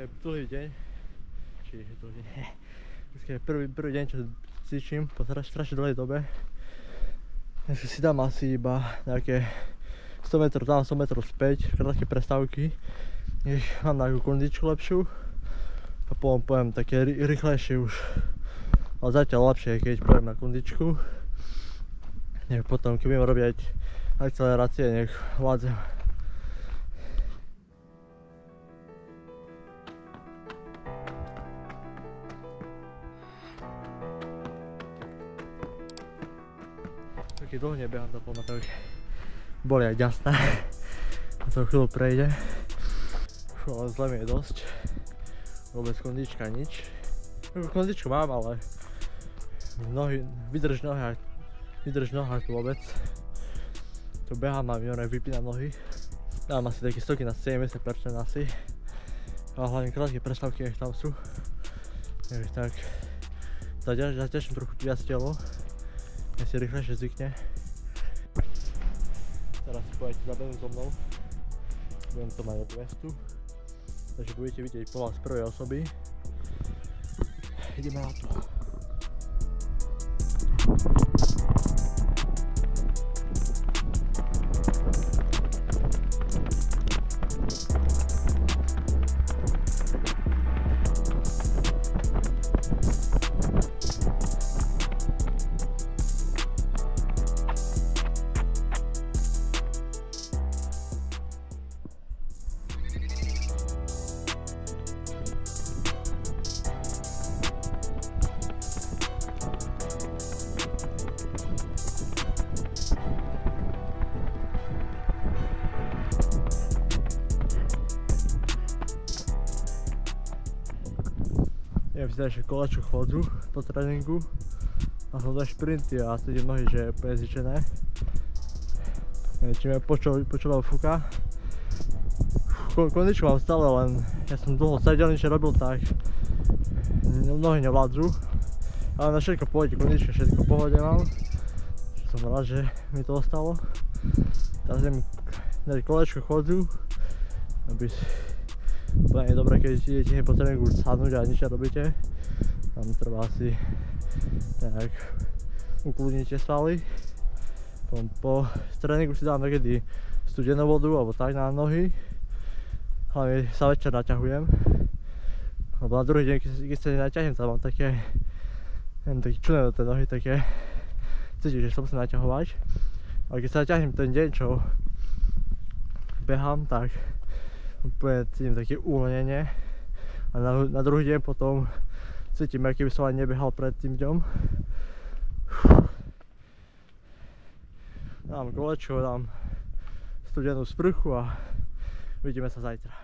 je druhý deň, dneska je prvý deň, čo cvičím po strašne dlhej dobe. Dneska si dám asi iba nejaké 100 metrov tam, 100 metrov späť, krátke prestávky, nech mám nejakú kondičku lepšiu a poviem také rýchlejšie už, ale zatiaľ lepšie, keď poviem na kondičku, nech potom, keď budem robiť akcelerácie, nech vládzem. Keď dlho nebehám do polma, tak boli aj ďasná. A to chvíľu prejde. Ale zle mi je dosť. Vôbec kondička nič. Kondičku mám, ale vydrž noha tu vôbec. Tu behám, mám vypínam nohy. Dám asi také stoky na 70% asi. A hlavne krátke prestávky, nech tam sú. Tak zaťažím trochu viac telo. Ja si rýchlejšie zvykne. Teraz si pôjdete zabehnúť so mnou. Budem to mať od vestu. Takže budete vidieť pohľad z prvej osoby. Ideme na to. Idem si dať ešte kolačú chôdzu po tréningu a som dať šprinty a sedím nohy, že je úplne zničené. Neviem, či mi počúval fúka. Kondičku mám stále, len ja som dlho sedelnične robil, tak nohy nevládzu. Ale na všetko pôjde, kondične všetko v pohode mám. Som rád, že mi to ostalo. Teraz idem dať kolačú chôdzu, aby úplne je dobré, keď idete po tréningu sadnúť a nič nerobíte. Tam treba asi nejak ukludniť tie svaly. Po tréningu si dám niekedy studenú vodu alebo tak na nohy. Hlavne sa večer naťahujem. Lebo na druhý deň, keď sa naťahnem, tam mám také, neviem, také čudné do tej nohy, také cítim, že sa musím naťahovať. Ale keď sa naťahnem ten deň, čo behám, tak úplne cítim také uvoľnenie a na druhý deň potom cítim, aký by som ani nebehal pred tým dňom. Dám kolečko, dám studenú sprchu a vidíme sa zajtra.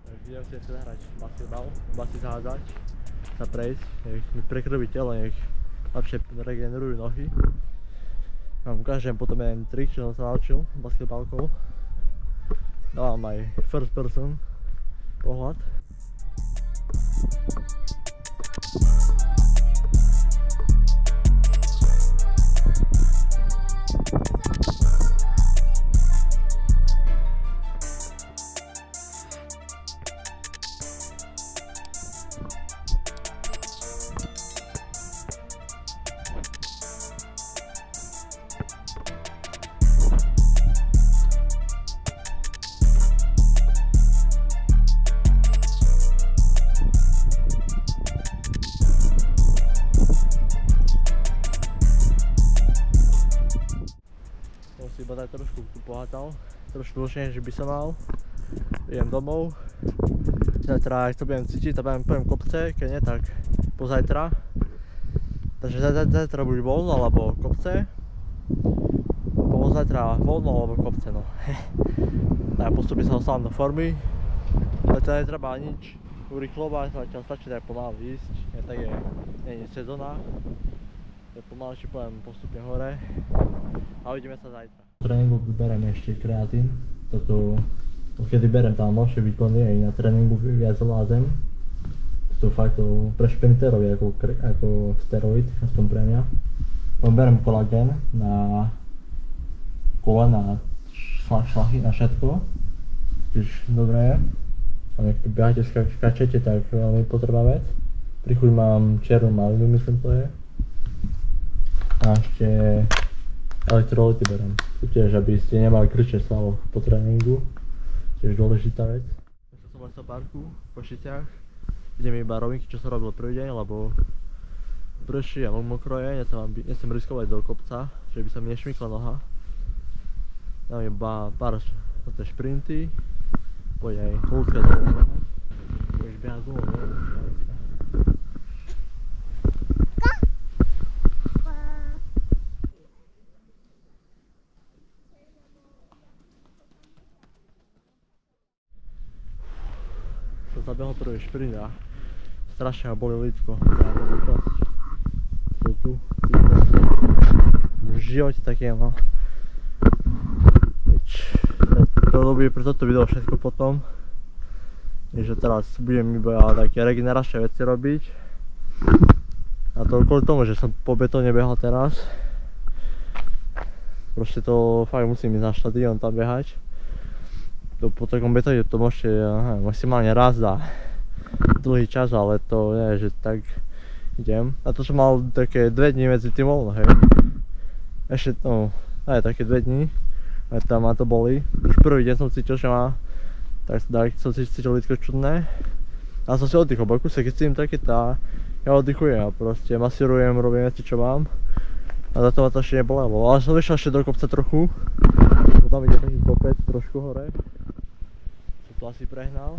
Tak idem si zahrať basketbal, si zahádzať, sa prejsť, nech mi prekrví telo, nech lepšie regenerujú nohy. Vám ukážem potom jeden trik, čo som sa naučil basketbalkou. Dávam aj first person pohľad. Iba tak trošku tu pohátal, trošku dlhšie, že by som mal. Idem domov. Zajtra, ak to budem cítiť, tak poviem kopce, keď nie, tak pozajtra. Takže zajtra buď voľno alebo kopce. Pozajtra voľno alebo kopce, no. Tak postupne sa dostávam do formy. Zajtra netreba nič urychlovať, zatiaľ stačí tak pomaly ísť. Tak nie je sezóna. Tak pomalšie poviem postupne hore. A uvidíme sa zajtra. V tréningu vyberiem ešte kreatín. Keď beriem tam lepšie výkony, aj na tréningu viac vládzem. To fakt pre šprinterov je ako steroid, aspoň pre mňa. Beriem kolagén na kolena, šlachy, na všetko. Tiež dobré je. Ale keď behate, skáčete, tak veľmi potrebná vec. Pri chuť mám čiernu malinu, myslím to je. A ešte elektrolyty berem. To tiež, aby ste nemali krče svalov po tréningu. Tiež dôležitá vec. Ja som v parku v Košiciach. Idem iba rovinky, čo som robil prvý deň, lebo prší a mokro je, nechcem riskovať do kopca, že by sa mi nešmykla noha. Dám iba pár šprinty, poď aj ľudská dolu. Budeš behať dolu, Som zabehol prvý šprint a strašne ma boli líčko. V živote také mám. To bude pre toto video všetko potom. Takže teraz budem iba také regeneračné veci robiť. A to kvôli tomu, že som po betóne behal teraz. Proste to fakt musím ísť na štadión tam behať. To po takom betóne to môžete maximálne raz za dlhý čas, ale to nie, že tak idem. A to som mal také 2 dní medzi tým voľno, hej. Ešte no, aj také 2 dní. A tam ma to boli. Už prvý deň som cítil, že ma tak som cítil lidko čudné. A som si oddychol, bo kúsek, keď cítim také tá, ja oddychujem a proste masírujem, robím veci, čo mám. A za to ma to ešte nebolelo. Ale som vyšiel ešte do kopca trochu. Tam ide taký kopec trošku hore. Som to asi prehnal.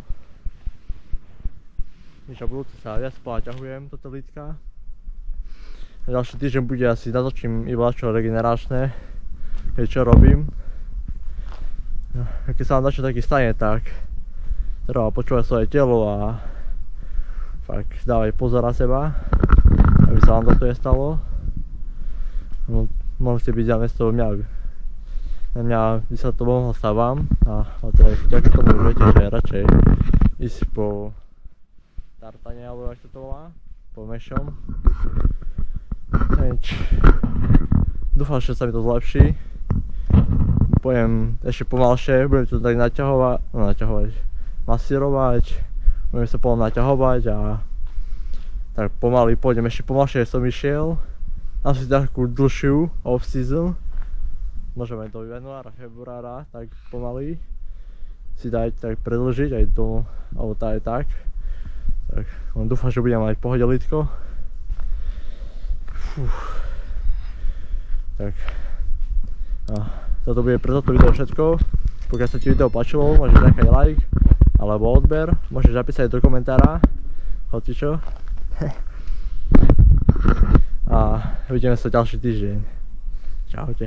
Nič a budúce sa viac ponaťahujem toto lítka. A ďalší týždeň bude asi natočím iba čo regeneračné, čo robím. Keď sa vám dačo taký stane, tak treba počúvať svoje telo a fakt dávať pozor na seba, aby sa vám toto nestalo. No, môžete byť zamiesto mňa. Na mňa by sa to mohlo stať vám, ale teda vďaka tomu viete, že radšej ísť po tartane, alebo jak sa to volá, po mešom. Dúfam, že sa mi to zlepší. Pojem ešte pomalšie, budem to tak naťahovať, masírovať, budem sa potom naťahovať a tak pomaly pôjdem ešte pomalšie, som išiel. Asi takú dlhšiu off-season, môžeme do januára, februára, tak pomaly si dať tak predĺžiť aj to, alebo aj tak. Tak len dúfam, že budem mať pohode lítko. Tak toto bude pre toto video všetko. Pokiaľ sa ti video páčilo, môžeš nechať like alebo odber, môžeš napísať do komentára hocičo. A uvidíme sa ďalší týždeň. Čaute.